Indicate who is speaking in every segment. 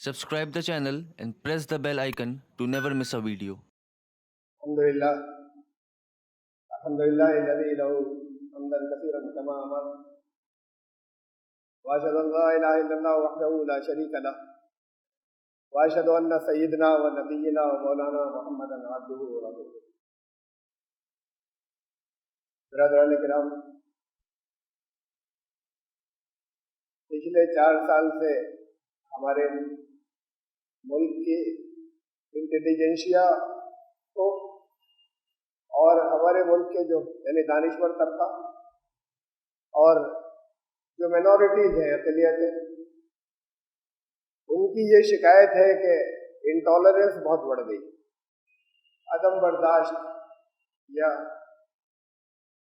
Speaker 1: Subscribe the channel and press the bell icon to never miss a video.
Speaker 2: الحمد لله الذي له حمدا كثيرا كما امر واشهد ان لا اله الا الله وحده لا شريك له واشهد ان سيدنا ونبينا ومولانا محمدا عبده ورسوله. برادران کرام، پچھلے 4 سال سے ہمارے ملک کی انٹیلیجنشیا کو اور ہمارے ملک کے جو یعنی دانشور طبقہ اور جو مینورٹیز ہیں، اقلیتیں، ان کی یہ شکایت ہے کہ انٹالرنس بہت بڑھ گئی، عدم برداشت یا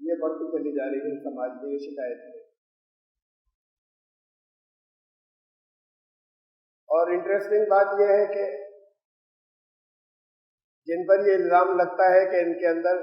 Speaker 2: یہ بڑھتی چلی جا رہی ہے سماج میں، یہ شکایت ہے۔ اور انٹرسٹنگ بات یہ ہے کہ جن پر یہ الزام لگتا ہے کہ ان کے اندر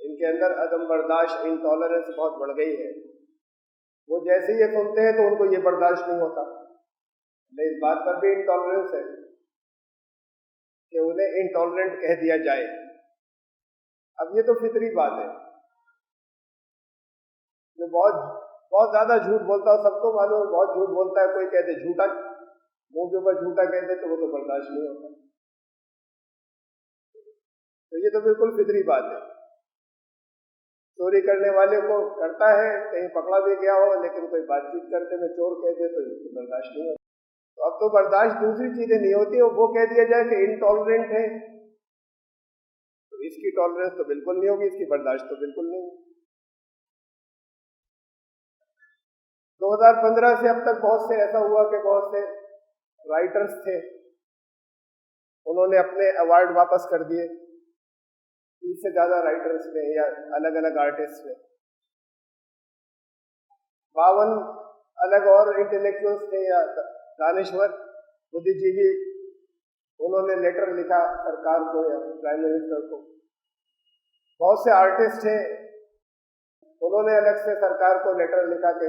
Speaker 2: ان کے اندر عدم برداشت انٹالرنس بہت بڑھ گئی ہے، وہ جیسے یہ سنتے ہیں تو ان کو یہ برداشت نہیں ہوتا۔ اس بات پر بھی انٹالرنس ہے کہ انہیں انٹالرنٹ کہہ دیا جائے۔ اب یہ تو فطری بات ہے، جو بہت زیادہ جھوٹ بولتا ہے، سب کو معلوم ہے بہت جھوٹ بولتا ہے، کوئی کہتے جھوٹا، منہ کے اوپر جھوٹا کہتے تو وہ تو برداشت نہیں ہوتا۔ تو یہ تو بالکل فطری بات ہے، چوری کرنے والے کو کرتا ہے، کہیں پکڑا بھی گیا ہو، لیکن کوئی بات چیت کرتے میں چور کہتے تو یہ تو برداشت نہیں ہوتا۔ تو اب تو برداشت دوسری چیزیں نہیں ہوتی، وہ کہہ دیا جائے کہ انٹالرنٹ ہے، تو اس کی ٹالرنس تو بالکل نہیں ہوگی، اس کی برداشت تو بالکل نہیں ہوگی۔ 2015 سے اب تک بہت سے ایسا ہوا کہ بہت سے رائٹرز تھے، انہوں نے اپنے ایوارڈ واپس کر دیے، 30 سے زیادہ رائٹرز نے یا الگ الگ آرٹسٹ نے، 52 الگ اور انٹلیکچوئلس تھے یا دانشور بدھی جیوی، انہوں نے لیٹر لکھا سرکار کو یا پرائم منسٹر کو۔ بہت سے آرٹسٹ ہیں، انہوں نے الگ سے سرکار کو لیٹر لکھا کہ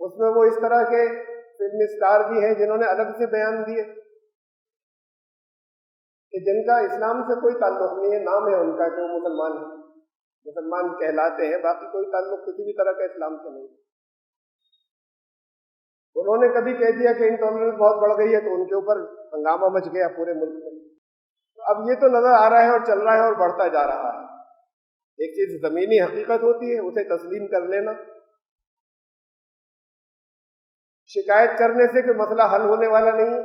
Speaker 2: اس میں وہ اس طرح کے فلمی اسٹار بھی ہیں جنہوں نے الگ سے بیان دیے کہ جن کا اسلام سے کوئی تعلق نہیں ہے، نام ہے ان کا کہ وہ مسلمان ہیں، مسلمان کہلاتے ہیں، باقی کوئی تعلق کسی بھی طرح کا اسلام سے نہیں۔ انہوں نے کبھی کہہ دیا کہ انٹالرنس بہت بڑھ گئی ہے تو ان کے اوپر ہنگامہ مچ گیا پورے ملک میں۔ تو اب یہ تو نظر آ رہا ہے اور چل رہا ہے اور بڑھتا جا رہا ہے۔ ایک چیز زمینی حقیقت ہوتی ہے، اسے تسلیم کر لینا، شکایت کرنے سے کہ مسئلہ حل ہونے والا نہیں ہے،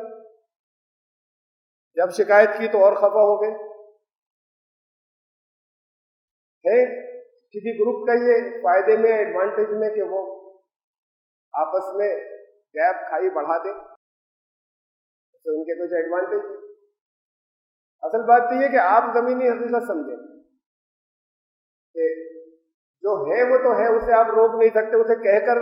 Speaker 2: جب شکایت کی تو اور خفا ہو گئے ہے۔ کسی گروپ کا یہ فائدے میں ایڈوانٹیج میں کہ وہ آپس میں گیپ کھائی بڑھا دیں، تو ان کے کچھ ایڈوانٹیج ہے۔ اصل بات تو یہ کہ آپ زمینی حقیقت سمجھیں کہ جو ہے وہ تو ہے، اسے آپ روک نہیں سکتے، اسے کہہ کر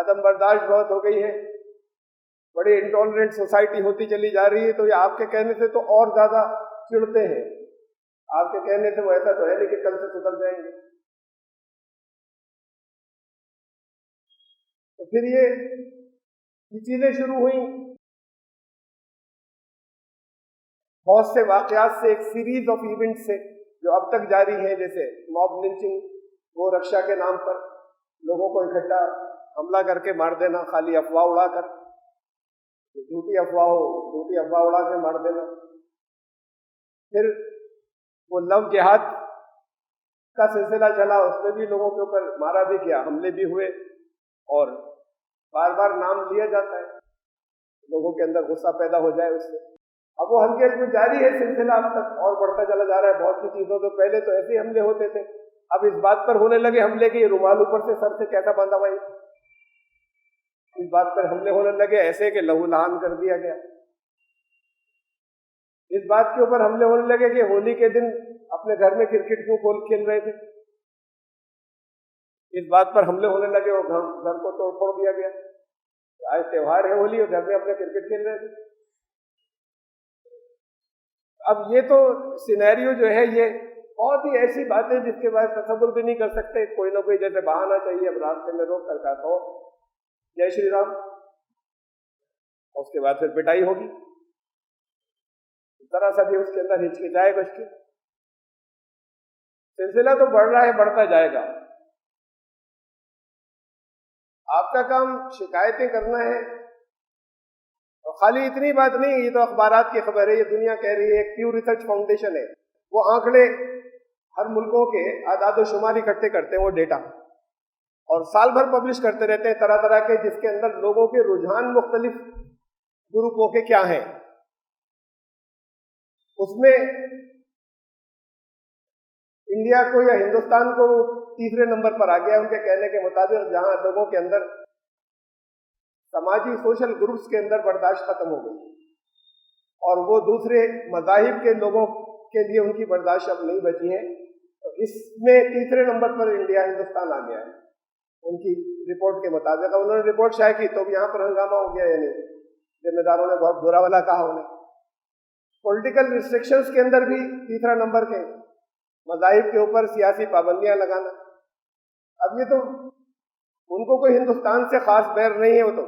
Speaker 2: عدم برداشت بہت ہو گئی ہے، بڑی انٹالرنٹ سوسائٹی ہوتی چلی جا رہی ہے، تو یہ آپ کے کہنے سے تو اور زیادہ چڑھتے ہیں۔ آپ کے کہنے سے وہ ایسا تو ہے نہیں کہ کل سے سدھر جائیں گے۔ تو پھر یہ چیزیں شروع ہوئیں، بہت سے واقعات سے، ایک سیریز آف ایونٹ سے جو اب تک جاری ہیں، جیسے موب لنچنگ، وہ رکشا کے نام پر لوگوں کو اکٹھا حملہ کر کے مار دینا، خالی افواہ اڑا کر، جھوٹی افواہ اڑا کے مار دینا۔ پھر وہ لو جہاد کا سلسلہ چلا، اس میں بھی لوگوں کے اوپر مارا بھی گیا، حملے بھی ہوئے، اور بار بار نام لیا جاتا ہے، لوگوں کے اندر غصہ پیدا ہو جائے اس سے۔ اب وہ ہلکے ہلکے جاری ہے سلسلہ، اب تک اور بڑھتا چلا جا رہا ہے۔ بہت سی چیزوں سے پہلے تو ایسے حملے ہوتے تھے، اب اس بات پر ہونے لگے حملے کہ یہ رومال اوپر سے سر سے کیسا باندھا ہوا ہے، اس بات پر حملے ہونے لگے ایسے کہ لہو لہان کر دیا گیا، اس بات کے اوپر حملے ہونے لگے کہ ہولی کے دن اپنے گھر میں کرکٹ کیوں کھیل رہے تھے، اس بات پر حملے ہونے لگے، وہ گھر کو توڑ پھوڑ دیا گیا، آج تہوار ہے ہولی اور گھر میں اپنے کرکٹ کھیل رہے تھے۔ اب یہ تو سینیریو جو ہے یہ بہت ہی ایسی بات ہے جس کے بعد تصور بھی نہیں کر سکتے. کوئی نہ کوئی جیسے بہانا چاہیے, اب راستے میں روک کر کہتا ہو جے شری رام, اس کے بعد پھر پٹائی ہوگی. ذرا سا بھی اس کے اندر ہچکچائے بچ کے, سلسلہ تو بڑھ رہا ہے, بڑھتا جائے گا. آپ کا کام شکایتیں کرنا ہے, اور خالی اتنی بات نہیں, یہ تو اخبارات کی خبر ہے, یہ دنیا کہہ رہی ہے. ایک پیو ریسرچ فاؤنڈیشن ہے, وہ آنکڑے ہر ملکوں کے اعداد و شمار اکٹھے کرتے ہیں, وہ ڈیٹا, اور سال بھر پبلش کرتے رہتے ہیں طرح طرح کے, جس کے اندر لوگوں کے رجحان مختلف گروپوں کے کیا ہیں. اس میں انڈیا کو یا ہندوستان کو تیسرے نمبر پر آ گیا ان کے کہنے کے مطابق, جہاں لوگوں کے اندر سماجی سوشل گروپس کے اندر برداشت ختم ہو گئی, اور وہ دوسرے مذاہب کے لوگوں کے لیے ان کی برداشت اب نہیں بچی ہے. تو اس میں تیسرے نمبر پر انڈیا, ہندوستان آ گیا ہے ان کی رپورٹ کے مطابق. انہوں نے رپورٹ شائع کی تو یہاں پر ہنگامہ ہو گیا, یعنی ذمہ داروں نے بہت برا والا کہا انہیں. پولیٹیکل ریسٹرکشنز کے اندر بھی تیسرا نمبر کے, مذاہب کے اوپر سیاسی پابندیاں لگانا. اب یہ تو ان کو کوئی ہندوستان سے خاص بیر نہیں ہے, وہ تو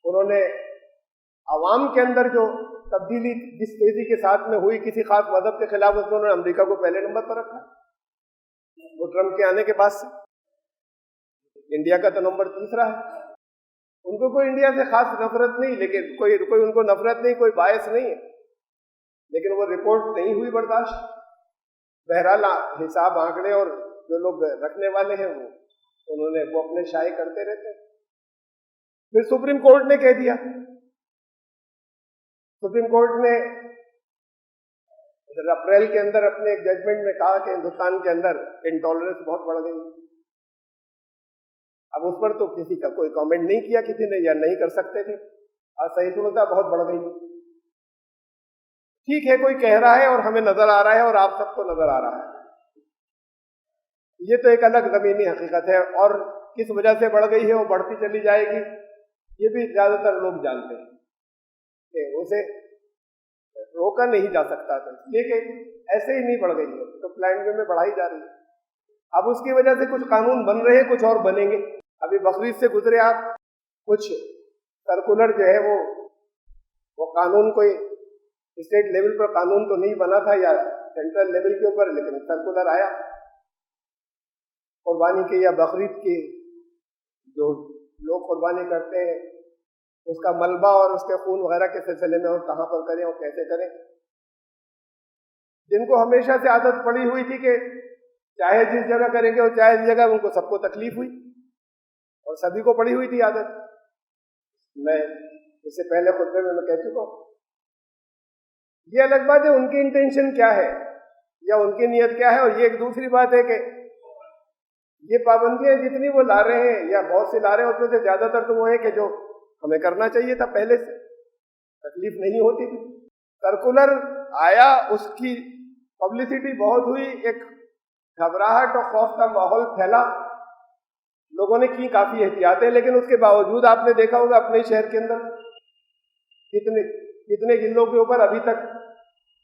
Speaker 2: انہوں نے عوام کے اندر جو تبدیلی جس تیزی کے ساتھ میں ہوئی کسی خاص مذہب کے خلاف, اس میں انہوں نے امریکہ کو پہلے نمبر پر رکھا. وہ ٹرمپ کے آنے کے بعد سے انڈیا کا تو نمبر تیسرا ہے. ان کو کوئی انڈیا سے خاص نفرت نہیں, لیکن کوئی ان کو نفرت نہیں, کوئی باعث نہیں ہے, لیکن وہ رپورٹ نہیں ہوئی برداشت. بہرحال حساب آنکڑے اور جو لوگ رکھنے والے ہیں انہوں نے وہ اپنے شائع کرتے رہتے. پھر سپریم کورٹ نے کہہ دیا, سپریم کورٹ نے اپریل کے اندر اپنے ایک ججمنٹ میں کہا کہ ہندوستان کے اندر انٹالرنس بہت بڑھ گئی. اب اس پر تو کسی کا کوئی کامنٹ نہیں کیا کسی نے, یا نہیں کر سکتے تھے. اسہیشنتا بہت بڑھ گئی. ٹھیک ہے, کوئی کہہ رہا ہے اور ہمیں نظر آ رہا ہے اور آپ سب کو نظر آ رہا ہے, یہ تو ایک الگ زمینی حقیقت ہے. اور کس وجہ سے بڑھ گئی ہے, وہ بڑھتی چلی جائے گی, یہ بھی زیادہ تر لوگ جانتے ہیں کہ اسے روکا نہیں جا سکتا تھا, لیکن ایسے ہی نہیں بڑھ گئی ہے, تو پلان وے میں بڑھائی جا رہی ہے. اب اس کی وجہ سے کچھ قانون بن رہے ہیں, کچھ اور بنیں گے. ابھی بقرعید سے گزرے آپ, کچھ سرکولر جو ہے وہ قانون کوئی اسٹیٹ لیول پر قانون تو نہیں بنا تھا یا سینٹرل لیول کے اوپر, لیکن سرکولر آیا قربانی کے یا بقرعید کے جو لوگ قربانی کرتے ہیں اس کا ملبہ اور اس کے خون وغیرہ کے سلسلے میں, اور کہاں پر کریں اور کیسے کریں. جن کو ہمیشہ سے عادت پڑی ہوئی تھی کہ چاہے جس جگہ کریں گے اور چاہے جس جگہ, ان کو سب کو تکلیف ہوئی اور سبھی کو پڑی ہوئی تھی عادت. میں اس سے پہلے خطبے میں کہہ چکا ہوں. یہ الگ بات ہے ان کی انٹینشن کیا ہے یا ان کی نیت کیا ہے, اور یہ ایک دوسری بات ہے کہ یہ پابندیاں جتنی وہ لا رہے ہیں یا بہت سے لا رہے ہیں, اس میں سے زیادہ تر تو وہ ہے کہ جو ہمیں کرنا چاہیے تھا پہلے سے, تکلیف نہیں ہوتی تھی. سرکولر آیا, اس کی پبلسٹی بہت ہوئی, ایک گھبراہٹ اور خوف کا ماحول پھیلا, لوگوں نے کی کافی احتیاطیں, لیکن اس کے باوجود آپ نے دیکھا ہوگا اپنے شہر کے اندر کتنے گلوں کے اوپر ابھی تک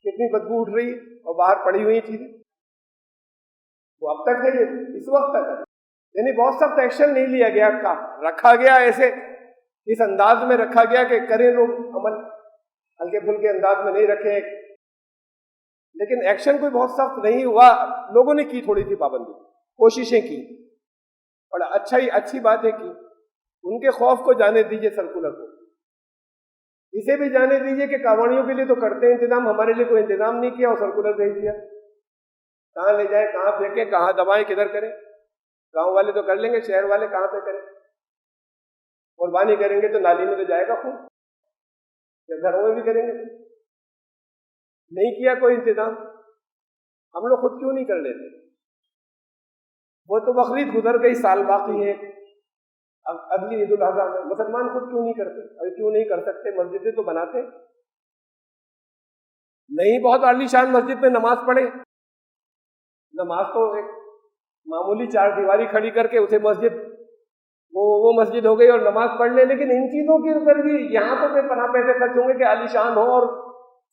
Speaker 2: کتنی بدبو اٹھ رہی اور باہر پڑی ہوئی چیزیں, وہ اب تک ہے, اس وقت تک ہے. یعنی بہت سخت ایکشن نہیں لیا گیا, رکھا گیا ایسے اس انداز میں رکھا گیا کہ کریں لوگ عمل, ہلکے پھلکے انداز میں نہیں رکھے, لیکن ایکشن کوئی بہت سخت نہیں ہوا. لوگوں نے کی تھوڑی سی پابندی, کوششیں کی, اور اچھی بات ہے کی. ان کے خوف کو جانے دیجئے, سرکولر کو اسے بھی جانے دیجئے کہ کاوڑیوں کے لیے تو کرتے ہیں انتظام, ہمارے لیے کوئی انتظام نہیں کیا اور سرکولر بھیج دیا. کہاں لے جائیں, کہاں پھینکیں, کہاں دبائیں, کدھر کریں. گاؤں والے تو کر لیں گے, شہر والے کہاں پہ کریں. قربانی کریں گے تو نالی میں تو جائے گا خون, یا گھروں میں بھی کریں گے. نہیں کیا کوئی انتظام, ہم لوگ خود کیوں نہیں کر لیتے. وہ تو بقرعید گزر گئی, سال باقی ہے, اب اگلی عید الاضحیٰ میں مسلمان خود کیوں نہیں کرتے, ابھی کیوں نہیں کر سکتے. مسجدیں تو بناتے نہیں, بہت عالی شان مسجد میں نماز پڑھے, نماز تو ایک معمولی چار دیواری کھڑی کر کے اسے مسجد, وہ مسجد ہو گئی اور نماز پڑھ لے. لیکن ان چیزوں کے اوپر بھی یہاں تو بے پناہ پیسے خرچ ہوں گے کہ عالی شان ہو اور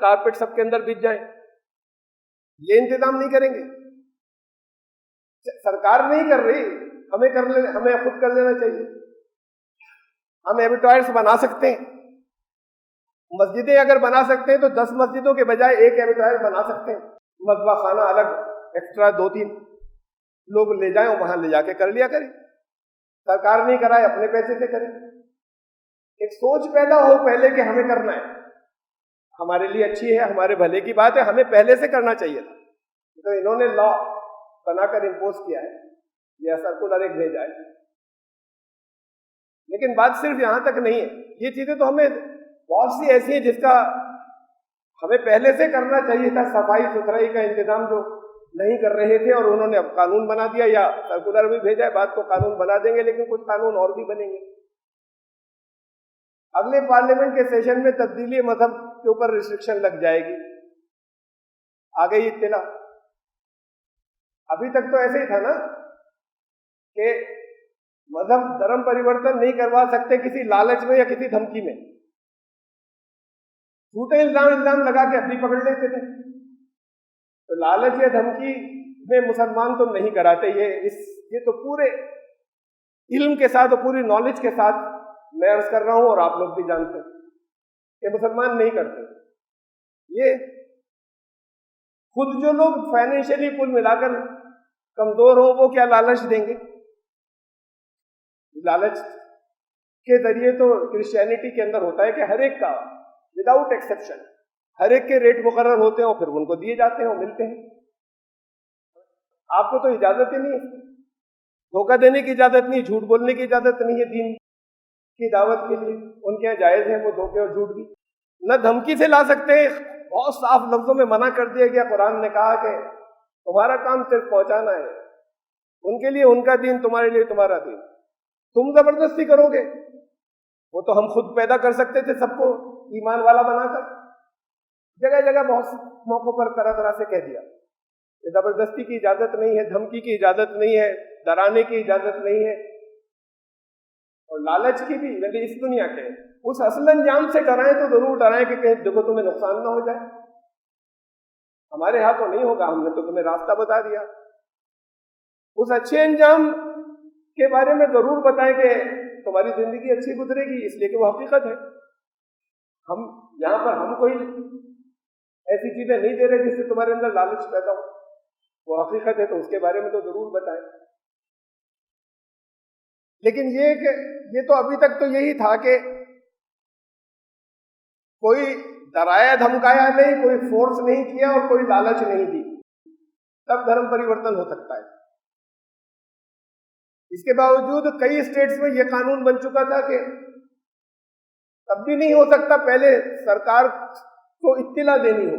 Speaker 2: کارپیٹ سب کے اندر بچ جائیں. یہ انتظام نہیں کریں گے. سرکار نہیں کر رہی, ہمیں خود کر لینا چاہیے. ہم ایبیٹوائرس بنا سکتے ہیں, مسجدیں اگر بنا سکتے ہیں تو 10 مسجدوں کے بجائے ایک ایبیٹوائر بنا سکتے ہیں. مذبح خانہ الگ ایکسٹرا 2-3 لوگ لے جائیں, وہاں لے جا کے کر لیا کریں. سرکار نہیں کرائے, اپنے پیسے سے کریں. ایک سوچ پیدا ہو پہلے کہ ہمیں کرنا ہے, ہمارے لیے اچھی ہے, ہمارے بھلے کی بات ہے, ہمیں پہلے سے کرنا چاہیے تھا. تو انہوں نے لا بنا کر امپوز کیا ہے, یہ سرکولر ایک بھیجا ہے. لیکن بات صرف یہاں تک نہیں ہے. یہ چیزیں تو ہمیں بہت سی ایسی ہیں جس کا ہمیں پہلے سے کرنا چاہیے تھا. صفائی ستھرائی کا انتظام جو نہیں کر رہے تھے, اور انہوں نے اب قانون بنا دیا, یا سرکولر بھی بھیجا ہے, بات کو قانون بنا دیں گے, لیکن کچھ قانون اور بھی بنیں گے. اگلے پارلیمنٹ کے سیشن میں تبدیلی مذہب کے اوپر ریسٹرکشن لگ جائے گی. آ گئی اطلاع. ابھی تک تو ایسے ہی تھا نا کہ مذہب دھرم پریورتن نہیں کروا سکتے کسی لالچ میں یا کسی دھمکی میں. جھوٹے الزام لگا کے اپنی پکڑ لیتے تھے. تو لالچ یا دھمکی میں مسلمان تو نہیں کراتے. یہ تو پورے علم کے ساتھ اور پوری نالج کے ساتھ میں عرض کر رہا ہوں, اور آپ لوگ بھی جانتے ہیں کہ مسلمان نہیں کرتے. یہ خود جو لوگ فائنینشلی کل ملا کر کمزور ہوں وہ کیا لالچ دیں گے؟ لالچ کے ذریعے تو کرسچینٹی کے اندر ہوتا ہے کہ ہر ایک کا وداؤٹ ایکسیپشن ہر ایک کے ریٹ مقرر ہوتے ہیں اور پھر ان کو دیے جاتے ہیں اور ملتے ہیں. آپ کو تو اجازت ہی نہیں ہے, دھوکہ دینے کی اجازت نہیں, جھوٹ بولنے کی اجازت نہیں ہے دین کی دعوت کے لیے. ان کے یہاں جائز ہیں وہ دھوکے اور جھوٹ بھی. نہ دھمکی سے لا سکتے ہیں, بہت صاف لفظوں میں منع کر دیا گیا. قرآن نے کہا کہ تمہارا کام صرف پہنچانا ہے, ان کے لیے ان کا دین, تمہارے لیے تمہارا دین. تم زبردستی کرو گے, وہ تو ہم خود پیدا کر سکتے تھے سب کو ایمان والا بنا کر. جگہ جگہ بہت سے موقعوں پر طرح طرح سے کہہ دیا کہ زبردستی کی اجازت نہیں ہے, دھمکی کی اجازت نہیں ہے, ڈرانے کی اجازت نہیں ہے, اور لالچ کی بھی. یعنی اس دنیا کے اس اصل انجام سے ڈرائیں تو ضرور ڈرائیں کہ کہیں دیکھو تمہیں نقصان نہ ہو جائے. ہمارے ہاتھوں نہیں ہوگا, ہم نے تو تمہیں راستہ بتا دیا. اس اچھے انجام کے بارے میں ضرور بتائیں کہ تمہاری زندگی اچھی گزرے گی, اس لیے کہ وہ حقیقت ہے. ہم یہاں پر ہم کوئی ایسی چیزیں نہیں دے رہے جس سے تمہارے اندر لالچ پیدا ہو. وہ حقیقت ہے تو اس کے بارے میں تو ضرور بتائیں. لیکن یہ تو ابھی تک تو یہی تھا کہ کوئی ڈرایا دھمکایا نہیں, کوئی فورس نہیں کیا اور کوئی لالچ نہیں دی, تب دھرم پریورتن ہو سکتا ہے. اس کے باوجود کئی اسٹیٹس میں یہ قانون بن چکا تھا کہ تب بھی نہیں ہو سکتا, پہلے سرکار کو اطلاع دینی ہو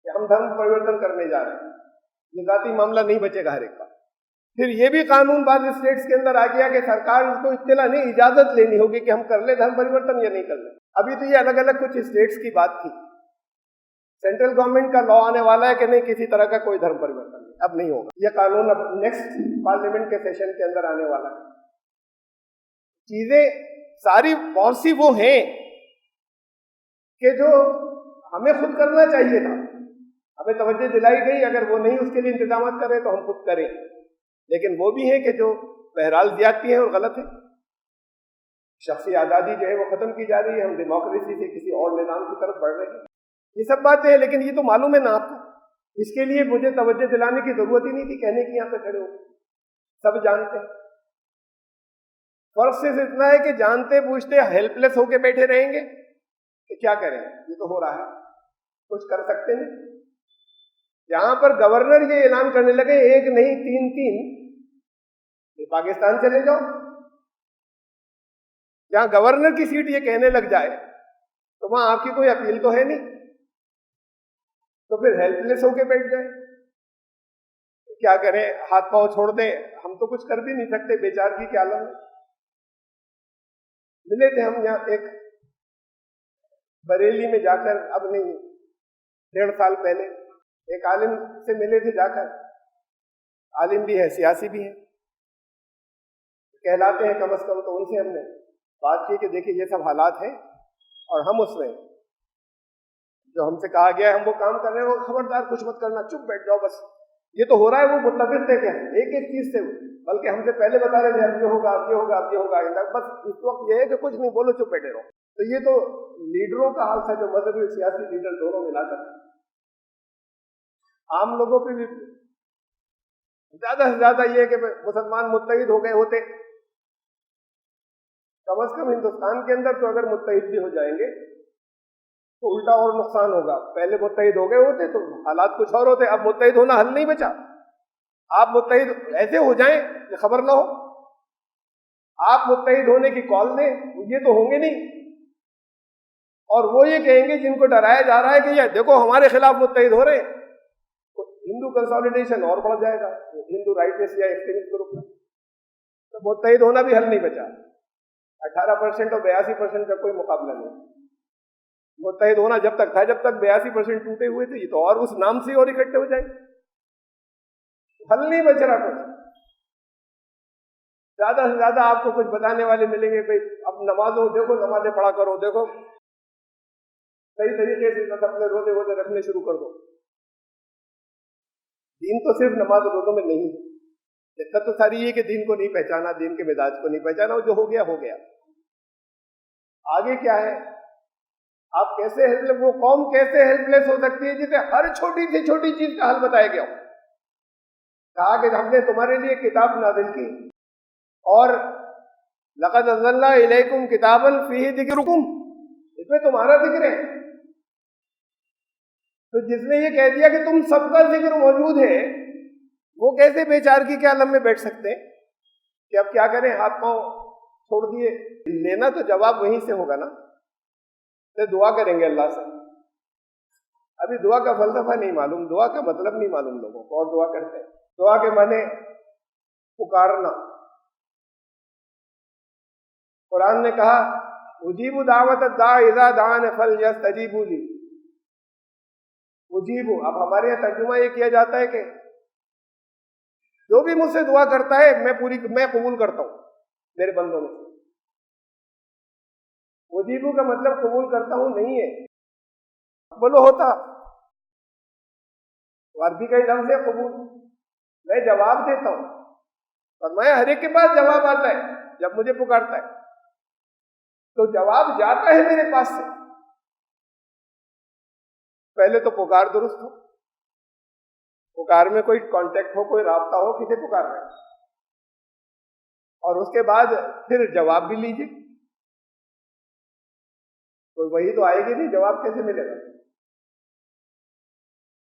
Speaker 2: کہ ہم دھرم پریورتن کرنے جا رہے ہیں. یہ ذاتی معاملہ نہیں بچے گا ہر ایک کا. پھر یہ بھی قانون بعض اسٹیٹس کے اندر آ گیا کہ سرکار اس کو اطلاع نہیں, اجازت لینی ہوگی کہ ہم کر لیں دھرم پریورتن یا نہیں کر لیں. ابھی تو یہ الگ الگ کچھ اسٹیٹس کی بات تھی. سینٹرل گورنمنٹ کا لا آنے والا ہے کہ نہیں کسی طرح کا کوئی دھرم پریورتن نہیں, اب نہیں ہوگا. یہ قانون اب نیکسٹ پارلیمنٹ کے سیشن کے اندر آنے والا ہے. چیزیں ساری بہت سی وہ ہیں کہ جو ہمیں خود کرنا چاہیے تھا, ہمیں توجہ دلائی گئی. اگر وہ نہیں اس کے لیے انتظامات کر رہے تو ہم خود کریں. لیکن وہ بھی ہیں کہ جو بہرحال زیادتی ہیں اور غلط ہیں. شخصی آزادی جو ہے وہ ختم کی جا رہی ہے, ہم ڈیموکریسی سے کسی اور نظام کی طرف بڑھ رہے ہیں. یہ سب باتیں ہیں, لیکن یہ تو معلوم ہے نا آپ کو. اس کے لیے مجھے توجہ دلانے کی ضرورت ہی نہیں تھی, کہنے کی یہاں پہ کھڑے ہو, سب جانتے ہیں. فرق صرف اتنا ہے کہ جانتے پوچھتے ہیلپ لیس ہو کے بیٹھے رہیں گے کہ کیا کریں, یہ تو ہو رہا ہے, کچھ کر سکتے نہیں. یہاں پر گورنر یہ اعلان کرنے لگے ایک نہیں 3 کہ پاکستان چلے جاؤ. جہاں گورنر کی سیٹ یہ کہنے لگ جائے تو وہاں آپ کی کوئی اپیل تو ہے نہیں, تو پھر ہیلپ لیس ہو کے بیٹھ جائے. کیا کریں, ہاتھ پاؤں چھوڑ دیں, ہم تو کچھ کر بھی نہیں سکتے, بیچارگی کے عالم میں. ملے تھے ہم یہاں ایک بریلی میں جا کر, اب نہیں 1.5 سال پہلے, ایک عالم سے ملے تھے جا کر. عالم بھی ہے, سیاسی بھی ہے, کہلاتے ہیں کم از کم. تو ان سے ہم نے بات کی کہ دیکھیے یہ سب حالات ہیں اور ہم اس میں جو ہم سے کہا گیا ہے ہم وہ کام کر رہے ہیں، وہ خبردار کچھ مت کرنا، چپ بیٹھ جاؤ بس. یہ تو ہو رہا ہے، وہ متفق تھے کیا ایک ایک چیز سے، بلکہ ہم سے پہلے بتا رہے تھے اب یہ ہوگا، اب یہ ہوگا، اب یہ ہوگا آئندہ. بس اس وقت یہ ہے کہ کچھ نہیں بولو، چپ بیٹھے رہو. تو یہ تو لیڈروں کا حال تھا، جو مذہبی اور سیاسی لیڈر دونوں ملا کر. عام لوگوں پہ بھی زیادہ سے زیادہ یہ کہ مسلمان متحد ہو گئے ہوتے، کم از کم ہندوستان کے اندر تو اگر متحد بھی ہو جائیں گے تو الٹا اور نقصان ہوگا. پہلے متحد ہو گئے ہوتے تو حالات کچھ اور ہوتے. اب متحد ہونا حل نہیں بچا. آپ متحد ایسے ہو جائیں کہ خبر نہ ہو، آپ متحد ہونے کی کال دیں، یہ تو ہوں گے نہیں. اور وہ یہ کہیں گے جن کو ڈرایا جا رہا ہے کہ یہ دیکھو ہمارے خلاف متحد ہو رہے ہیں، تو ہندو کنسالیڈیشن اور بڑھ جائے گا، ہندو رائٹس یا ایکسٹریمسٹ گروپ کا. تو متحد ہونا بھی حل نہیں بچا. 18% اور 82% کا کوئی مقابلہ نہیں. متحد ہونا جب تک تھا جب تک 82% ٹوٹے ہوئے تھے، یہ تو اور اس نام سے اور اکٹھے ہو جائیں. حل نہیں بچ رہا کچھ. زیادہ سے زیادہ آپ کو کچھ بتانے والے ملیں گے، بھائی اب نمازوں دیکھو، نمازیں پڑھا کرو، دیکھو صحیح طریقے سے بس اپنے روزے ووزے رکھنے شروع کر دو. دین تو صرف نماز روزوں میں نہیں ہے. دقت تو ساری یہ کہ دین کو نہیں پہچانا، دین کے مزاج کو نہیں پہچانا. جو ہو گیا ہو گیا. آگے کیا ہے؟ آپ کیسے وہ قوم کیسے ہیلپ لیس ہو سکتی ہے جسے ہر چھوٹی سے چھوٹی چیز کا حل بتایا گیا ہو؟ کہا کہ ہم نے تمہارے لیے کتاب نازل کی، اور لقد انزلنا الیکم کتابا فیہ ذکرکم، اس میں تمہارا ذکر ہے. تو جس نے یہ کہہ دیا کہ تم سب کا ذکر موجود ہے، وہ کیسے بیچار کی کیا لمحے بیٹھ سکتے ہیں کہ اب کیا کریں، ہاتھ پاؤں چھوڑ دیے؟ لینا تو جواب وہیں سے ہوگا نا. تو دعا کریں گے اللہ سے. ابھی دعا کا فلسفہ نہیں معلوم، دعا کا مطلب نہیں معلوم لوگوں کو، اور دعا کرتے ہیں. دعا کے معنی پکارنا. قرآن نے کہا اجیب دعوت الداع اذا دعان فلیستجیبوا لی. اجیب، اب ہمارے یہاں ترجمہ یہ کیا جاتا ہے کہ جو بھی مجھ سے دعا کرتا ہے میں قبول کرتا ہوں میرے بندوں میں. اجیبو کا مطلب قبول کرتا ہوں نہیں ہے. بولو ہوتا عربی کا ہی لفظ ہے قبول. میں جواب دیتا ہوں، فرمایا ہر ایک کے پاس جواب آتا ہے جب مجھے پکارتا ہے. تو جواب جاتا ہے میرے پاس سے. پہلے تو پکار درست ہو، پکار میں کوئی کانٹیکٹ ہو، کوئی رابطہ ہو، کسے پکار رہے ہیں، اور اس کے بعد پھر جواب بھی لیجیے. تو وہی تو آئے گی نہیں، جواب کیسے ملے گا؟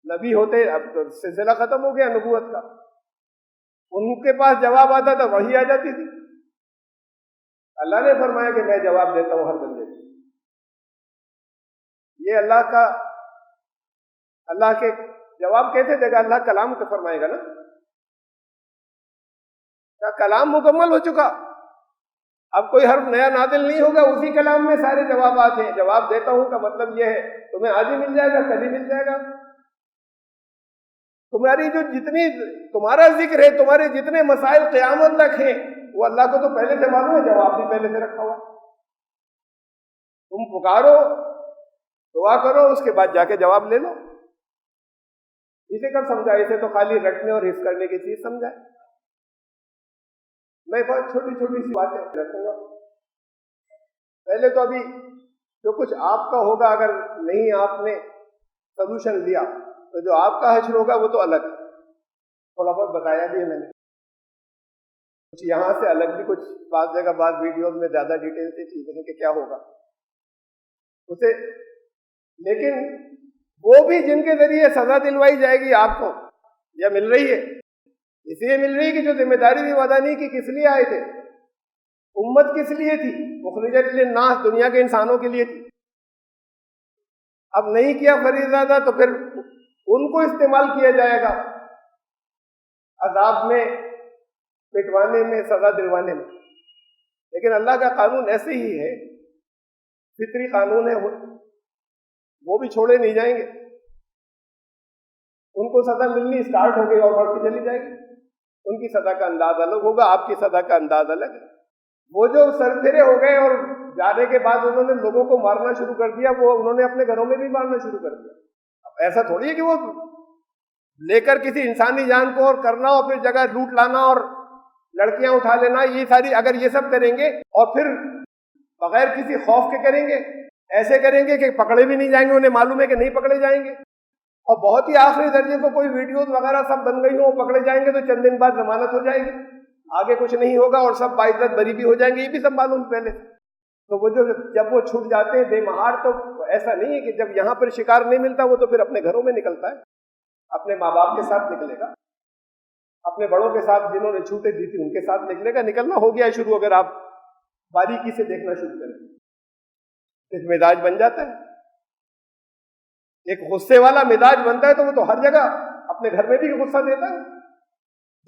Speaker 2: نبی ہوتے، اب تو سلسلہ ختم ہو گیا نبوت کا. ان کے پاس جواب آتا تھا، وہی آ جاتی تھی. اللہ نے فرمایا کہ میں جواب دیتا ہوں ہر بندے کو. یہ اللہ کے جواب کیسے دے گا؟ اللہ کلام کو فرمائے گا نا. کیا کلام مکمل ہو چکا؟ اب کوئی حرف نیا نازل نہیں ہوگا، اسی کلام میں سارے جوابات ہیں. جواب دیتا ہوں کا مطلب یہ ہے تمہیں آج ہی مل جائے گا، کل ہی مل جائے گا. تمہارا ذکر ہے، تمہارے جتنے مسائل قیامت تک ہیں، وہ اللہ کو تو پہلے سے معلوم ہے، جواب بھی پہلے سے رکھا ہوا. تم پکارو، دعا کرو، اس کے بعد جا کے جواب لے لو. اسے کب سمجھا؟ اسے تو خالی رٹنے اور حفظ کرنے کی چیز سمجھا. میں بہت چھوٹی چھوٹی سی باتیں رکھوں گا. پہلے تو ابھی جو کچھ آپ کا ہوگا، اگر نہیں آپ نے سلوشن لیا تو جو آپ کا حشر ہوگا وہ تو الگ ہے. تھوڑا بہت بتایا بھی ہے میں نے، کچھ یہاں سے الگ بھی، کچھ بعض جگہ بعض ویڈیوز میں زیادہ ڈیٹیل سے چیزیں ہیں کہ کیا ہوگا اسے. لیکن وہ بھی جن کے ذریعے سزا دلوائی جائے گی آپ کو، یا مل رہی ہے، اس لیے مل رہی کہ جو ذمہ داری بھی وعدہ نہیں کی. کس لیے آئے تھے؟ امت کس لیے تھی؟ مخرجۃ للناس، دنیا کے انسانوں کے لیے تھی. اب نہیں کیا فریضہ تو پھر ان کو استعمال کیا جائے گا عذاب میں، پٹوانے میں، سزا دلوانے میں. لیکن اللہ کا قانون ایسے ہی ہے، فطری قانون ہے، وہ بھی چھوڑے نہیں جائیں گے. ان کو سزا ملنی اسٹارٹ ہو گئی اور بڑھتی چلی جائے گی. ان کی سزا کا انداز الگ ہوگا، آپ کی سزا کا انداز الگ ہے. وہ جو سر پھیرے ہو گئے اور جانے کے بعد انہوں نے لوگوں کو مارنا شروع کر دیا، وہ انہوں نے اپنے گھروں میں بھی مارنا شروع کر دیا. اب ایسا تھوڑی ہے کہ وہ لے کر کسی انسانی جان کو اور کرنا اور پھر جگہ لوٹ لانا اور لڑکیاں اٹھا لینا، یہ ساری اگر یہ سب کریں گے اور پھر بغیر کسی خوف کے کریں گے، ایسے کریں گے کہ پکڑے بھی نہیں جائیں گے، انہیں معلوم ہے کہ نہیں پکڑے جائیں گے، اور بہت ہی آخری درجے کو کوئی ویڈیوز وغیرہ سب بن گئی ہوں، پکڑے جائیں گے تو چند دن بعد ضمانت ہو جائے گی، آگے کچھ نہیں ہوگا اور سب باعزت بری بھی ہو جائیں گے، یہ بھی سب معلوم پہلے. تو وہ جب وہ چھوٹ جاتے ہیں بے مہار، تو ایسا نہیں ہے کہ جب یہاں پر شکار نہیں ملتا وہ تو پھر اپنے گھروں میں نکلتا ہے، اپنے ماں باپ کے ساتھ نکلے گا، اپنے بڑوں کے ساتھ جنہوں نے چھوٹیں دی تھی ان کے ساتھ نکلے گا. نکلنا ہو گیا شروع، اگر آپ باریکی سے دیکھنا شروع کریں ایک مزاج بن جاتا ہے، ایک غصے والا مزاج بنتا ہے تو وہ تو ہر جگہ اپنے گھر میں بھی غصہ دیتا ہے.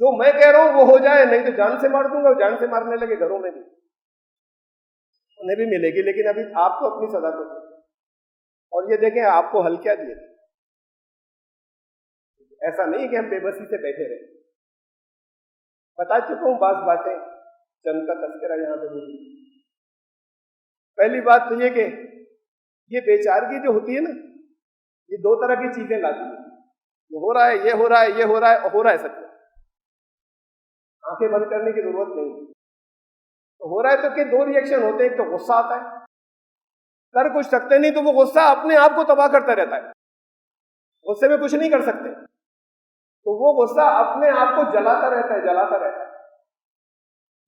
Speaker 2: جو میں کہہ رہا ہوں وہ ہو جائے، نہیں تو جان سے مار دوں گا، جان سے مارنے لگے گھروں میں بھی، انہیں بھی ملے گی. لیکن ابھی آپ تو اپنی سزا کو دیں. اور یہ دیکھیں آپ کو حل کیا دیے، ایسا نہیں کہ ہم بے بسی سے بیٹھے رہے. بتا چکا ہوں بعض باتیں، چند کا تذکرہ یہاں پہ نہیں. پہلی بات تو یہ کہ یہ بیچارگی جو ہوتی ہے نا، یہ دو طرح کی چیزیں لاتی ہیں. یہ ہو رہا ہے، یہ ہو رہا ہے، یہ ہو رہا ہے، ہو رہا ہے سچ میں، آنکھیں بند کرنے کی ضرورت نہیں. تو ہو رہا ہے تو کہ دو ریئیکشن ہوتے ہیں، ایک تو غصہ آتا ہے، کر کچھ سکتے نہیں تو وہ غصہ اپنے آپ کو تباہ کرتا رہتا ہے، غصے میں کچھ نہیں کر سکتے، تو وہ غصہ اپنے آپ کو جلاتا رہتا ہے.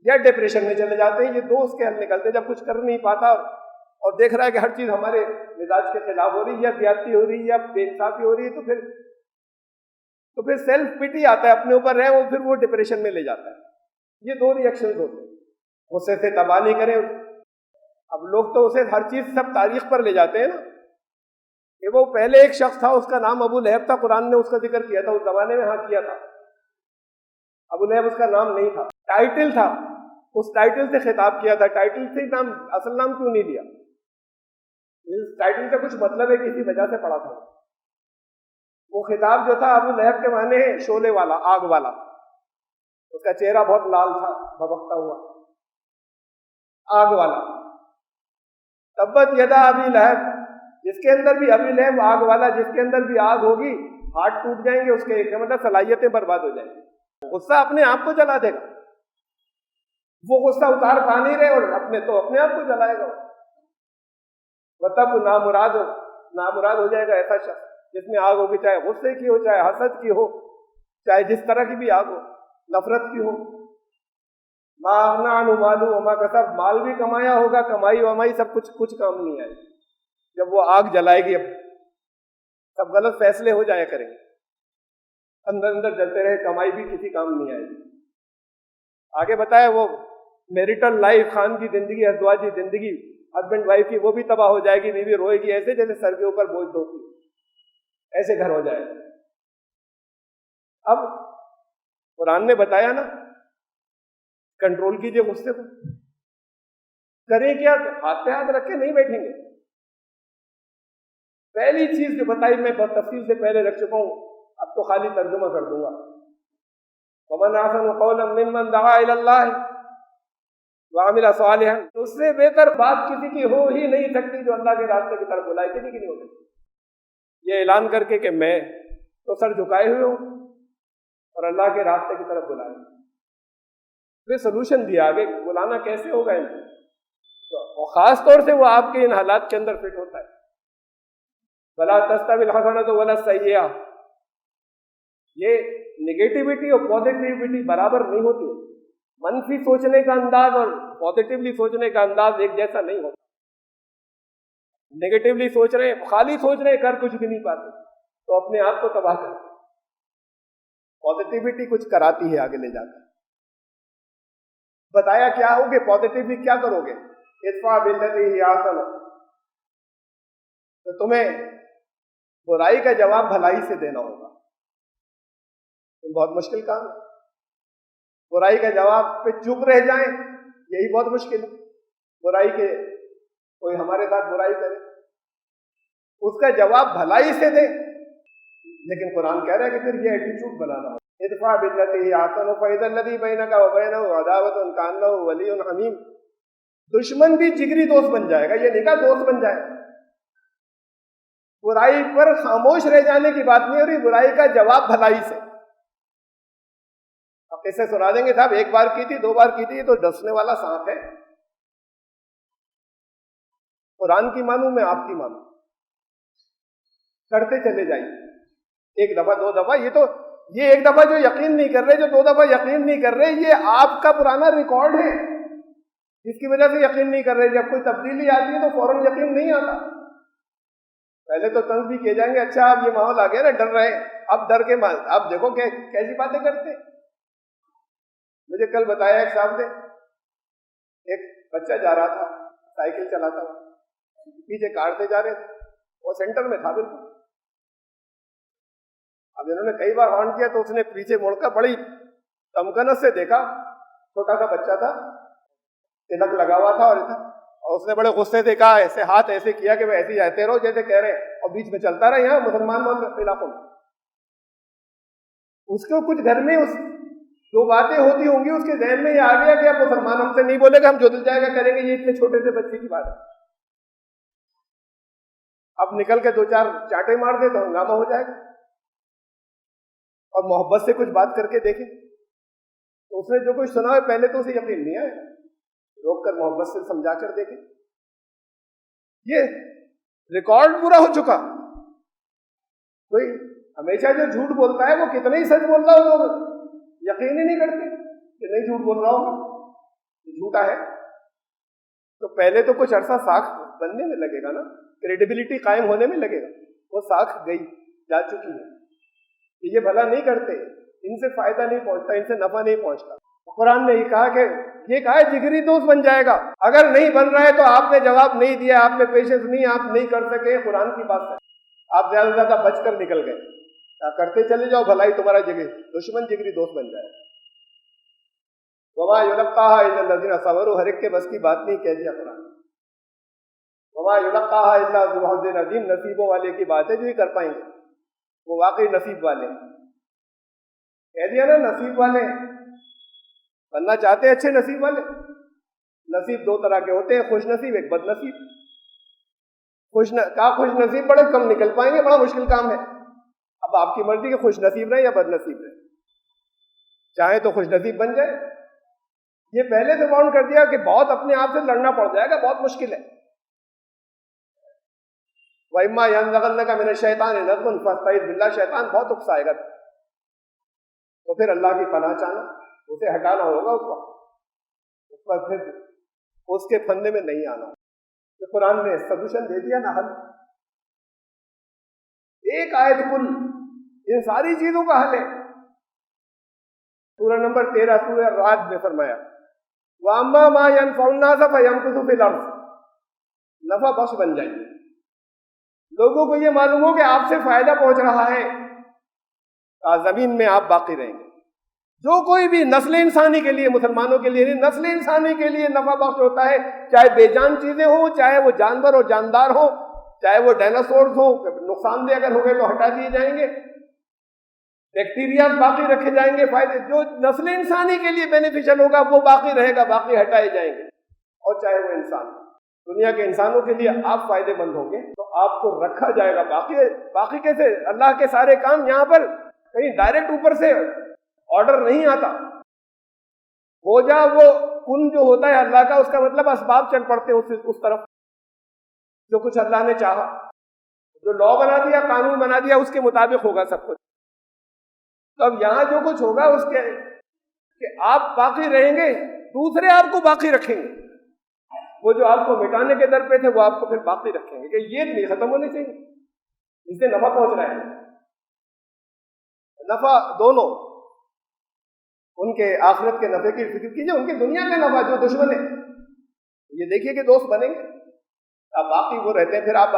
Speaker 2: یا ڈپریشن میں چلے جاتے ہیں. یہ دو اس کے حل نکلتے ہیں. جب کچھ کر نہیں پاتا اور دیکھ رہا ہے کہ ہر چیز ہمارے مزاج کے خلاف ہو رہی ہے، یا زیادتی ہو رہی ہے، یا بے انصافی ہو رہی ہے، تو پھر سیلف پٹی آتا ہے، اپنے اوپر رہے وہ، پھر وہ ڈپریشن میں لے جاتا ہے. یہ دو ریئیکشنز ہوتے ہیں. غصے سے تباہ نہیں کریں. اب لوگ تو اسے ہر چیز سب تاریخ پر لے جاتے ہیں نا، کہ وہ پہلے ایک شخص تھا، اس کا نام ابو لہب تھا، قرآن نے اس کا ذکر کیا تھا اس زمانے میں. ہاں کیا تھا. ابو لہب اس کا نام نہیں تھا، ٹائٹل تھا، اس ٹائٹل سے خطاب کیا تھا. ٹائٹل سے نام، اصل نام کیوں نہیں دیا؟ اس ٹائٹل کا کچھ مطلب ہے، کسی وجہ سے پڑا تھا. وہ خطاب جو تھا ابو لہب کے معنی ہے شعلے والا، آگ والا. اس کا چہرہ بہت لال تھا، بھبکتا ہوا، آگ والا. تبت یدا ابی لہب، جس کے اندر بھی ابی لہب آگ والا، جس کے اندر بھی آگ ہوگی، ہاتھ ٹوٹ جائیں گے اس کے، مطلب صلاحیتیں برباد ہو جائیں گی. غصہ اپنے آپ کو جلا دے گا. وہ غصہ اتار پا نہیں رہے اور اپنے آپ کو جلائے گا. وہ تب نامراد ہو جائے گا ایسا شخص جس میں آگ ہوگی، چاہے غصے کی ہو، چاہے حسد کی ہو، چاہے جس طرح کی بھی آگ ہو، نفرت کی ہو. ما اغنی عنہ مالہ وما کسب، مال بھی کمایا ہوگا، کمائی ومائی سب کچھ کام نہیں آئے جب وہ آگ جلائے گی. اب سب غلط فیصلے ہو جایا کریں گے، اندر جلتے رہے، کمائی بھی کسی کام نہیں آئے گی. آگے بتایا وہ میریٹل لائف، خان کی زندگی، ازدواجی زندگی، ہسبینڈ وائف کی، وہ بھی تباہ ہو جائے گی. بیوی روئے گی ایسے جیسے سر کے اوپر بوجھ ڈھوتی، ایسے گھر ہو جائے گا. اب قرآن نے بتایا نا، کنٹرول کیجئے غصے کو. کریں کیا؟ ہاتھ پہ ہاتھ رکھ کے نہیں بیٹھیں گے. پہلی چیز جو بتائی میں بہت تفصیل سے پہلے رکھ چکا ہوں، اب تو خالی ترجمہ کر دوں گا. وَمَنْ أَحْسَنُ قَوْلًا مِّمَّنْ دَعَا إِلَى اللَّهِ وَعَمِلَ صَالِحًا. اس سے بہتر بات کسی کی ہو ہی نہیں سکتی جو اللہ کے راستے کی طرف بلائے. کسی کی نہیں ہو سکتی. یہ اعلان کر کے کہ میں تو سر جھکائے ہوئے ہوں اور اللہ کے راستے کی طرف بلائے. پھر سلوشن دیا آگے بلانا کیسے ہوگا ان کو، اور خاص طور سے وہ آپ کے ان حالات کے اندر فٹ ہوتا ہے. وَلَا تَسْتَوِي الْحَسَنَةُ وَلَا السَّيِّئَةُ. یہ نگیٹیوٹی اور پازیٹیوٹی برابر نہیں ہوتی. منفی سوچنے کا انداز اور پازیٹیولی سوچنے کا انداز ایک جیسا نہیں ہوتا. نگیٹیولی سوچ رہے ہیں، خالی سوچ رہے ہیں، کر کچھ بھی نہیں پاتے تو اپنے آپ کو تباہ کرتے. پازیٹیوٹی کچھ کراتی ہے آگے لے جا کر. بتایا کیا ہوگے، پازیٹیولی کیا کرو گے؟ ادفع باللتی ہی احسن. تو تمہیں برائی کا جواب بھلائی سے دینا ہوگا. بہت مشکل کام ہے. برائی کا جواب پہ چپ رہ جائیں، یہی بہت مشکل ہے. برائی کے کوئی ہمارے ساتھ برائی کرے، اس کا جواب بھلائی سے دے. لیکن قرآن کہہ رہا ہے کہ پھر یہ ایٹیچیوڈ بنانا ہو. ادفع باللتی ہی احسن فاذا الذی بینک وبینہ عداوۃ کانہ ولی حمیم. دشمن بھی جگری دوست بن جائے گا، یہ نہیں کہا دوست بن جائے. برائی پر خاموش رہ جانے کی بات نہیں ہو رہی، برائی کا جواب بھلائی سے. اب کیسے سنا دیں گے صاحب ایک بار کی تھی 2 بار کی تھی، یہ تو ڈسنے والا سانپ ہے. قرآن کی مانوں میں آپ کی مانوں، کرتے چلے جائیے 1 دفعہ 2 دفعہ. یہ 1 دفعہ جو یقین نہیں کر رہے، جو 2 دفعہ یقین نہیں کر رہے، یہ آپ کا پرانا ریکارڈ ہے جس کی وجہ سے یقین نہیں کر رہے. جب کوئی تبدیلی آتی ہے تو فوراً یقین نہیں آتا. پہلے تو طنز بھی کیے جائیں گے، اچھا اب یہ ماحول آ گیا نا ڈر رہے، اب ڈر کے اب دیکھو کہ کیسی باتیں کرتے. مجھے کل بتایا ایک صاحب نے، ایک بچہ جا رہا تھا سائیکل چلاتا ہوا، پیچھے کار سے جا رہے تھے، وہ سینٹر میں تھا بالکل. اب انہوں نے کئی بار ہارن کیا تو اس نے پیچھے مڑ کر بڑی تمکنت سے دیکھا، چھوٹا سا بچہ تھا، تلک لگا ہوا تھا اور اس نے بڑے غصے سے کہا، ایسے ہاتھ ایسے کیا کہ وہ ایسے جاتے رہو جیسے کہہ رہے ہیں، اور بیچ میں چلتا رہا. یہاں مسلمان علاقوں میں اس کو کچھ گھر میں جو باتیں ہوتی ہوں گی اس کے ذہن میں یہ آ گیا کہ اب مسلمان ہم سے نہیں بولے گا، ہم جو دل جائے گا کریں گے. یہ اتنے چھوٹے سے بچے کی بات ہے. اب نکل کے 2-4 چانٹے مار دے تو ہنگامہ ہو جائے گا. اور محبت سے کچھ بات کر کے دیکھیں تو اس نے جو کچھ سنا ہے پہلے تو اسے یقین نہیں آیا، روک کر محبت سے سمجھا کر دیکھیں. یہ ریکارڈ پورا ہو چکا. کوئی ہمیشہ جو جھوٹ بولتا ہے وہ کتنا ہی سچ بول رہا ہو لوگ یقین ہی نہیں کرتے کہ نہیں جھوٹ بول رہا ہوگا، جھوٹا ہے. تو پہلے تو کچھ عرصہ ساکھ بننے میں لگے گا نا، کریڈیبلٹی قائم ہونے میں لگے گا. وہ ساکھ گئی جا چکی ہے کہ یہ بھلا نہیں کرتے، ان سے فائدہ نہیں پہنچتا، ان سے نفع نہیں پہنچتا. قرآن نے یہ کہا کہ جگری دوست بن جائے گا. اگر نہیں بن رہا ہے تو آپ نے جواب نہیں دیا، آپ میں پیشنس نہیں، آپ نہیں کر سکے. قرآن کی بات ہے، آپ زیادہ سے زیادہ بچ کر نکل گئے. کرتے چلے جاؤ بھلائی، تمہارا دشمن جگری دوست بن جائے. وما یلقاها الا الذین صبروا، ہر ایک کے بس کی بات نہیں کہہ دیا قرآن. وما یلقاها الا ذو حظ عظیم، نصیبوں والے کی بات ہے جو ہی کر پائیں گے، وہ واقعی نصیب والے. کہہ دیا نا نصیب والے بننا چاہتے ہیں، اچھے نصیب والے. نصیب 2 طرح کے ہوتے ہیں، خوش نصیب، ایک بد نصیب. خوش نصیب بڑے کم نکل پائیں گے، بڑا مشکل کام ہے. اب آپ کی مرضی کہ خوش نصیب رہے یا بد نصیب رہے. چاہے تو خوش نصیب بن جائے. یہ پہلے سے وارن کر دیا کہ بہت اپنے آپ سے لڑنا پڑ جائے گا، بہت مشکل ہے. وَإِمَّا يَنزَغَنَّكَ مِنَ الشَّيْطَانِ نَزْغٌ فَاسْتَعِذْ بِاللَّهِ، شیطان بہت اکسائے گا تو پھر اللہ کی پناہ چاہنا، اسے ہٹانا ہوگا. اس پر پھر اس کے پھندے میں نہیں آنا. کہ قرآن نے سلوشن دے دیا نا، حل. ایک آیت کل ان ساری چیزوں کا حل ہے. سورہ نمبر 13 سورہ رعد میں فرمایا وَأَمَّا مَا يَنْفَعُ النَّاسَ فَيَمْكُثُ فِي الْأَرْضِ، نفع بخش بن جائیے. لوگوں کو یہ معلوم ہو کہ آپ سے فائدہ پہنچ رہا ہے، زمین میں آپ باقی رہیں گے. جو کوئی بھی نسل انسانی کے لیے، مسلمانوں کے لیے نہیں، نسل انسانی کے لیے نفع بخش ہوتا ہے، چاہے بے جان چیزیں ہوں، چاہے وہ جانور اور جاندار ہوں، چاہے وہ ڈائناسورز ہوں، نقصان دہ اگر ہو گئے تو ہٹا دیے جائیں گے، بیکٹیریا باقی رکھے جائیں گے. فائدے جو نسل انسانی کے لیے بینیفیشل ہوگا وہ باقی رہے گا، باقی ہٹائے جائیں گے. اور چاہے وہ انسان، دنیا کے انسانوں کے لیے آپ فائدے مند ہوں گے تو آپ کو رکھا جائے گا. باقی کیسے؟ اللہ کے سارے کام یہاں پر کہیں ڈائریکٹ اوپر سے آرڈر نہیں آتا. ہو جا وہ کن جو ہوتا ہے اللہ کا، اس کا مطلب اسباب چل پڑتے اس طرف. جو کچھ اللہ نے چاہا، جو لا بنا دیا، قانون بنا دیا، اس کے مطابق ہوگا سب کچھ. تو اب یہاں جو کچھ ہوگا اس کے کہ آپ باقی رہیں گے، دوسرے آپ کو باقی رکھیں گے. وہ جو آپ کو مٹانے کے در پہ تھے وہ آپ کو پھر باقی رکھیں گے کہ یہ نہیں ختم ہونے چاہیے، اس سے نفع پہنچ رہا ہے. نفع دونوں، ان کے آخرت کے نفع کی فکر کیجیے، ان کے دنیا کا نفع. جو دشمن ہے یہ دیکھیے کہ دوست بنیں گے، اب باقی وہ رہتے ہیں، پھر آپ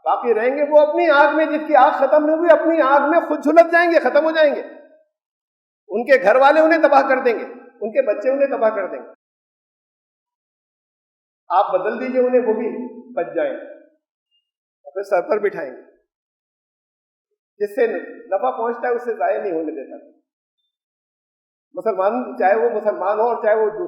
Speaker 2: باقی رہیں گے. وہ اپنی آگ میں، جس کی آگ ختم نہیں ہوئی، اپنی آگ میں خود جھلس جائیں گے، ختم ہو جائیں گے. ان کے گھر والے انہیں تباہ کر دیں گے، ان کے بچے انہیں تباہ کر دیں گے. آپ بدل دیجئے انہیں، وہ بھی بچ جائیں گے اور پھر سر پر بٹھائیں گے. جس سے نفع پہنچتا ہے اس سے ضائع نہیں ہونے دیتا. مسلمان، چاہے وہ مسلمان ہو اور چاہے وہ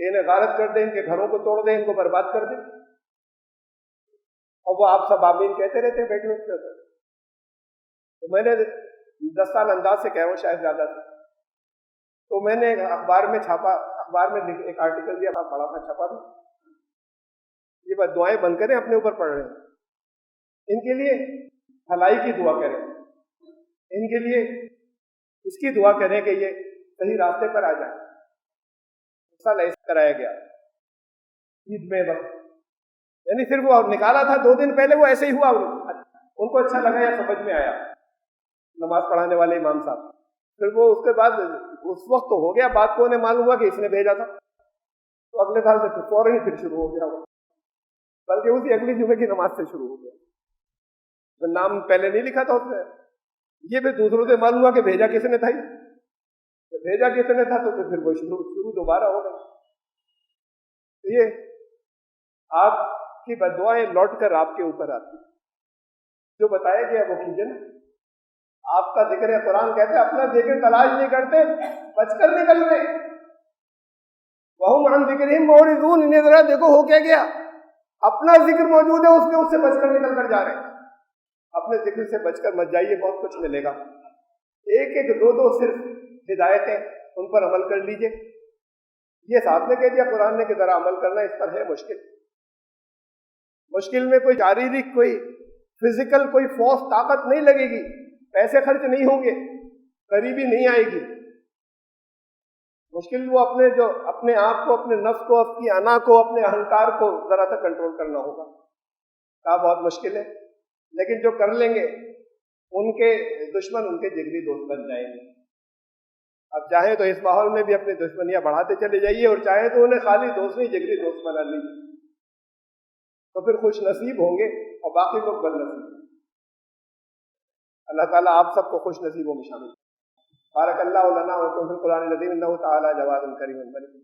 Speaker 2: انہیں غارت کر دیں، ان کے گھروں کو توڑ دیں، ان کو برباد کر دیں، اور وہ آپ سب آمین کہتے رہتے ہیں بیٹھے اٹھتے ہوتے۔ تو میں نے 10 سال انداز سے کہا ہوں، شاید زیادہ تھا، تو میں نے اخبار میں چھاپا، اخبار میں ایک آرٹیکل دیا، پڑھا تھا، چھپا بھی، یہ بات دعائیں بند کریں، اپنے اوپر پڑھ رہے ہیں، ان کے لیے بھلائی کی دعا کریں، ان کے لیے اس کی دعا کریں کہ یہ صحیح راستے پر آ جائیں۔ سال ایسا کرایا گیا عید میں وقت، یعنی صرف وہ نکالا تھا 2 دن پہلے، وہ ایسے ہی ہوا، ان کو اچھا لگا یا سمجھ میں آیا نماز پڑھانے والے امام صاحب، پھر وہ اس کے بعد اس وقت تو ہو گیا، بات کو انہیں معلوم ہوا کہ اس نے بھیجا تھا، تو اگلے سال سے فوراً ہی پھر شروع ہو گیا وہ، بلکہ اسی اگلی جمعے کی نماز سے شروع ہو گیا، نام پہلے نہیں لکھا تھا اس نے، یہ بھی دوسروں سے معلوم ہوا کہ بھیجا کس نے تھا، بھیجا کس نے تھا، تو پھر وہ شروع دوبارہ ہو گئی۔ یہ آپ کی بددعائیں لوٹ کر آپ کے اوپر آتی، جو بتایا گیا وہ کیجیے نا، آپ کا ذکر ہے، قرآن کہتے ہیں اپنا ذکر تلاش نہیں کرتے، بچ کر نکل رہے، وَهُمْ عَنْ ذِكْرِهِمْ مُعْرِضُونَ، انہیں ذرا دیکھو ہو کیا گیا، اپنا ذکر موجود ہے، اس میں اس سے بچ کر نکل کر جا رہے ہیں، اپنے ذکر سے بچ کر مت جائیے، بہت کچھ ملے گا، ایک ایک 2 صرف ہدایتیں، ان پر عمل کر لیجئے، یہ ساتھ میں کہہ دیا قرآن نے کہ ذرا عمل کرنا اس پر ہے مشکل میں کوئی شاریرک، کوئی فزیکل، کوئی فورس، طاقت نہیں لگے گی، پیسے خرچ نہیں ہوں گے، قریبی نہیں آئے گی، مشکل وہ اپنے آپ کو، اپنے نفس کو، اپنی انا کو، اپنے اہنکار کو ذرا سا کنٹرول کرنا ہوگا، کہا بہت مشکل ہے، لیکن جو کر لیں گے ان کے دشمن ان کے جگری دوست بن جائیں گے۔ اب چاہیں تو اس ماحول میں بھی اپنی دشمنیاں بڑھاتے چلے جائیے، اور چاہیں تو انہیں خالی دوست نہیں، جگری دوست بنا لیجیے، تو پھر خوش نصیب ہوں گے اور باقی لوگ بد نصیب۔ اللہ تعالیٰ آپ سب کو خوش نصیبوں میں شامل۔ بارک اللہ لنا و لکم فی القرآن العظیم، انہ تعالی جواد کریم مجید۔